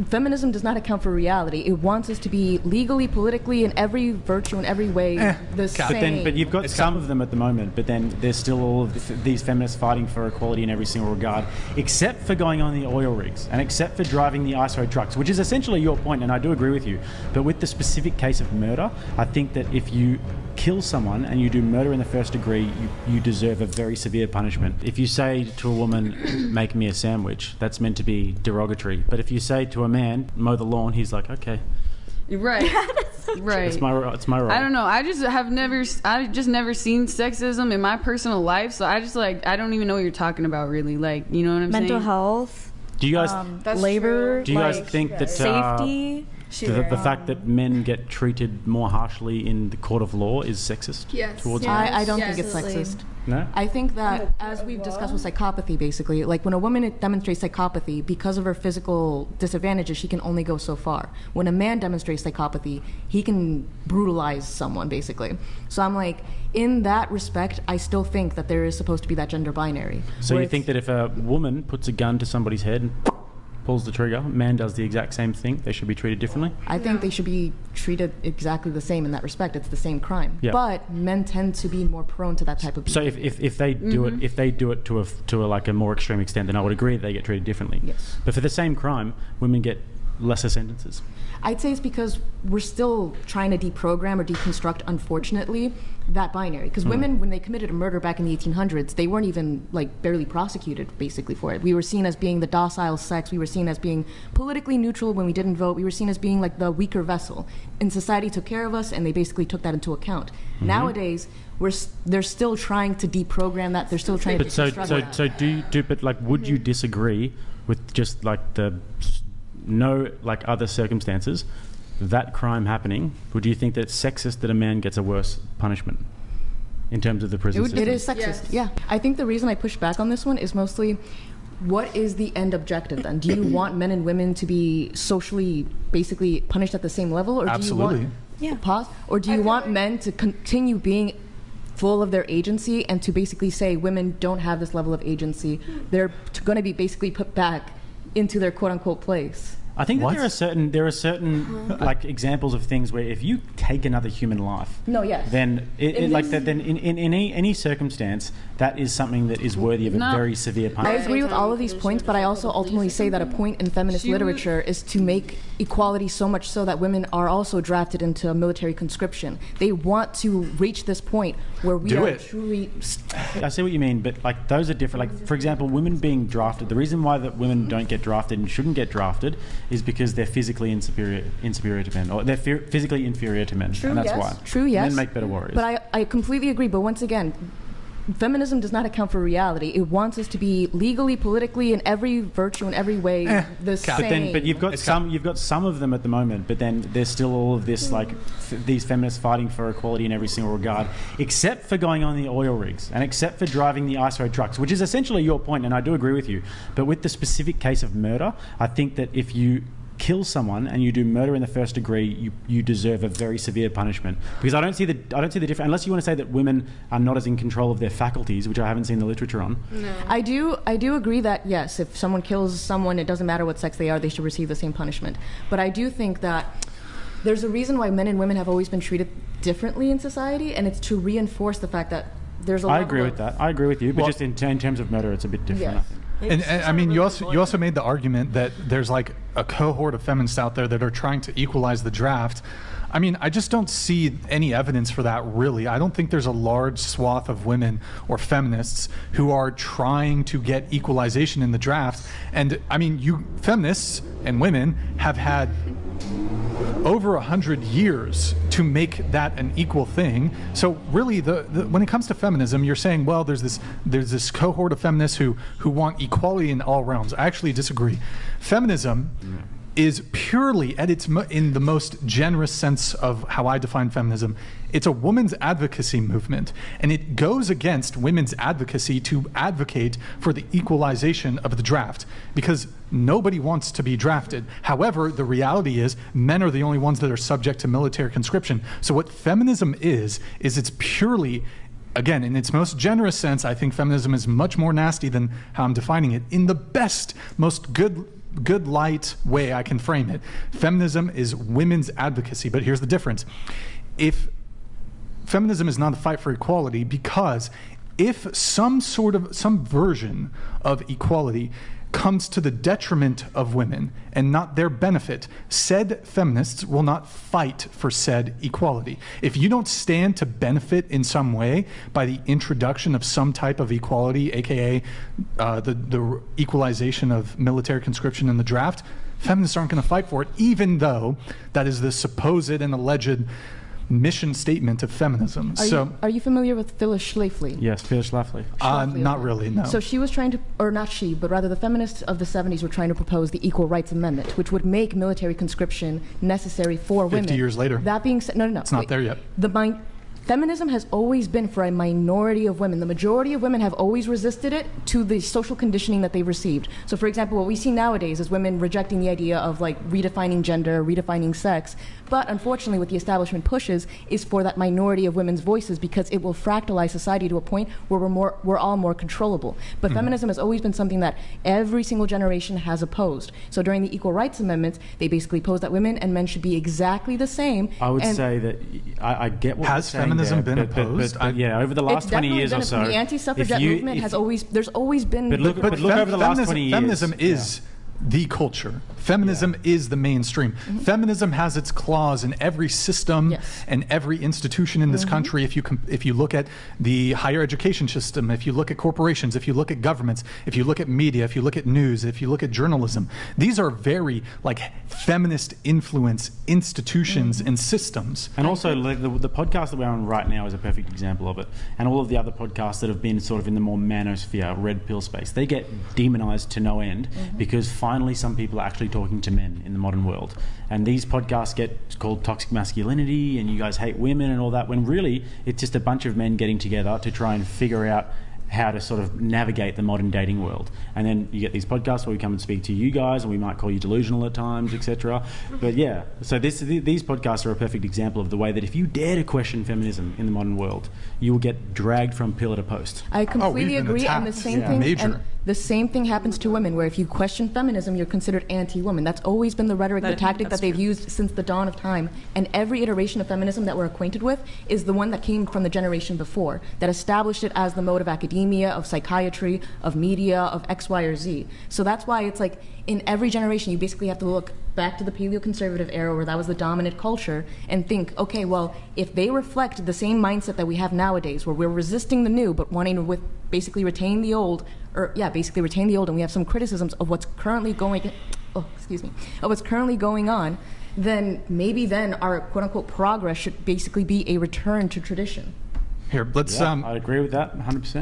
feminism does not account for reality. It wants us to be legally, politically, in every virtue, in every way, the same. But you've got some of them at the moment, but then there's still all of these feminists fighting for equality in every single regard, except for going on the oil rigs and except for driving the ISO trucks, which is essentially your point, and I do agree with you. But with the specific case of murder, I think that if you kill someone and you do murder in the first degree, you deserve a very severe punishment. If you say to a woman, make me a sandwich, that's meant to be derogatory. But if you say to a man, mow the lawn, he's like, okay. Right. Right. It's my role. I don't know. I just never seen sexism in my personal life, so I don't even know what you're talking about, really. Like, you know what I'm saying? Mental health. Do you guys labor? Do you guys think that safety? The fact that men get treated more harshly in the court of law is sexist towards them? I don't think it's sexist. No? I think that, as we've discussed with psychopathy, basically, like when a woman demonstrates psychopathy, because of her physical disadvantages, she can only go so far. When a man demonstrates psychopathy, he can brutalize someone, basically. So I'm like, in that respect, I still think that there is supposed to be that gender binary. So you think that if a woman puts a gun to somebody's head and pulls the trigger, a man does the exact same thing, they should be treated differently? I think they should be treated exactly the same in that respect. It's the same crime. Yeah. But men tend to be more prone to that type of behavior. So if they do it, if they do it to a more extreme extent, then I would agree that they get treated differently. Yes. But for the same crime, women get lesser sentences. I'd say it's because we're still trying to deprogram or deconstruct, unfortunately, that binary. Because women, when they committed a murder back in the 1800s, they weren't even, barely prosecuted, basically, for it. We were seen as being the docile sex. We were seen as being politically neutral when we didn't vote. We were seen as being, the weaker vessel. And society took care of us, and they basically took that into account. Nowadays, they're still trying to deprogram that. They're still trying to deconstruct that. Would you disagree with just, other circumstances, that crime happening, would you think that it's sexist that a man gets a worse punishment in terms of the prison system? It is sexist, yeah. I think the reason I push back on this one is mostly, what is the end objective then? Do you want men and women to be socially, basically punished at the same level? Or Absolutely. Do you want, or do you want men to continue being full of their agency and to basically say women don't have this level of agency? They're going to be basically put back into their quote-unquote place. I think that there are certain examples of things where if you take another human life, then in any circumstance, that is something that is worthy of a very severe punishment. I agree with all of these points, but I also ultimately say that a point in feminist literature is to make equality so much so that women are also drafted into military conscription. They want to reach this point where we truly. I see what you mean, but those are different. For example, women being drafted. The reason why that women don't get drafted and shouldn't get drafted is because they're physically inferior to men, or they're physically inferior to men, and that's why. True, yes. Men make better warriors. But I completely agree. But once again, feminism does not account for reality. It wants us to be legally, politically, in every virtue, in every way, the same. But you've got some of them at the moment. But then there's still all of this, these feminists fighting for equality in every single regard, except for going on the oil rigs and except for driving the ISO trucks, which is essentially your point, and I do agree with you. But with the specific case of murder, I think that if you kill someone and you do murder in the first degree, you deserve a very severe punishment. Because I don't see the difference, unless you want to say that women are not as in control of their faculties, which I haven't seen the literature on. No. I do agree that yes, if someone kills someone, it doesn't matter what sex they are, they should receive the same punishment. But I do think that there's a reason why men and women have always been treated differently in society, and it's to reinforce the fact that there's a I agree with that. I agree with you, but just in terms of murder, it's a bit different, yes. I think. And I mean, you also made the argument that there's a cohort of feminists out there that are trying to equalize the draft. I mean, I just don't see any evidence for that, really. I don't think there's a large swath of women or feminists who are trying to get equalization in the draft. And I mean, you feminists and women have had over 100 years to make that an equal thing. So really, when it comes to feminism, you're saying, well, there's this cohort of feminists who want equality in all realms. I actually disagree. Feminism is purely, at its in the most generous sense of how I define feminism, it's a woman's advocacy movement, and it goes against women's advocacy to advocate for the equalization of the draft, because nobody wants to be drafted. However, the reality is men are the only ones that are subject to military conscription. So what feminism is it's purely, again, in its most generous sense, I think feminism is much more nasty than how I'm defining it. In the best, most good good light way I can frame it. Feminism is women's advocacy, but here's the difference. If feminism is not a fight for equality, because if some version of equality comes to the detriment of women and not their benefit, said feminists will not fight for said equality. If you don't stand to benefit in some way by the introduction of some type of equality, aka the equalization of military conscription in the draft, feminists aren't going to fight for it, even though that is the supposed and alleged mission statement of feminism. Are you familiar with Phyllis Schlafly? Yes, Phyllis Schlafly. Not really, no. So she was trying to, or not she, but rather the feminists of the 70s were trying to propose the Equal Rights Amendment, which would make military conscription necessary for women. 50 years later. That being said, no. It's not there yet. Feminism has always been for a minority of women. The majority of women have always resisted it to the social conditioning that they've received. So, for example, what we see nowadays is women rejecting the idea of like redefining gender, redefining sex. But unfortunately, what the establishment pushes is for that minority of women's voices, because it will fractalize society to a point where we're all more controllable. But feminism has always been something that every single generation has opposed. So during the Equal Rights Amendments, they basically posed that women and men should be exactly the same. I would say that I get what you're saying. Has feminism been opposed? But yeah, over the last 20 years or so. The anti-suffragette movement has always, there's always been. But look over the last 20 years. Feminism is the culture. Feminism is the mainstream. Feminism has its claws in every system and every institution in this country. If you look at the higher education system, if you look at corporations, if you look at governments, if you look at media, if you look at news, if you look at journalism, these are very like feminist influence institutions and systems. And also the podcast that we're on right now is a perfect example of it. And all of the other podcasts that have been sort of in the more manosphere, red pill space, they get demonized to no end because finally some people are actually talking to men in the modern world. And these podcasts get called toxic masculinity and you guys hate women and all that, when really it's just a bunch of men getting together to try and figure out how to sort of navigate the modern dating world. And then you get these podcasts where we come and speak to you guys, and we might call you delusional at times, etc. But yeah, so these podcasts are a perfect example of the way that if you dare to question feminism in the modern world, you will get dragged from pillar to post. I completely agree, and the same thing. And the same thing happens to women, where if you question feminism, you're considered anti-woman. That's always been the rhetoric, the tactic that they've used since the dawn of time. And every iteration of feminism that we're acquainted with is the one that came from the generation before, that established it as the mode of academia, of psychiatry, of media, of X, Y, or Z. So that's why it's like in every generation, you basically have to look back to the paleoconservative era where that was the dominant culture and think, okay, well, if they reflect the same mindset that we have nowadays, where we're resisting the new but wanting to basically retain the old, and we have some criticisms of what's currently going on, then maybe our quote-unquote progress should basically be a return to tradition. Here, let's I agree with that 100%.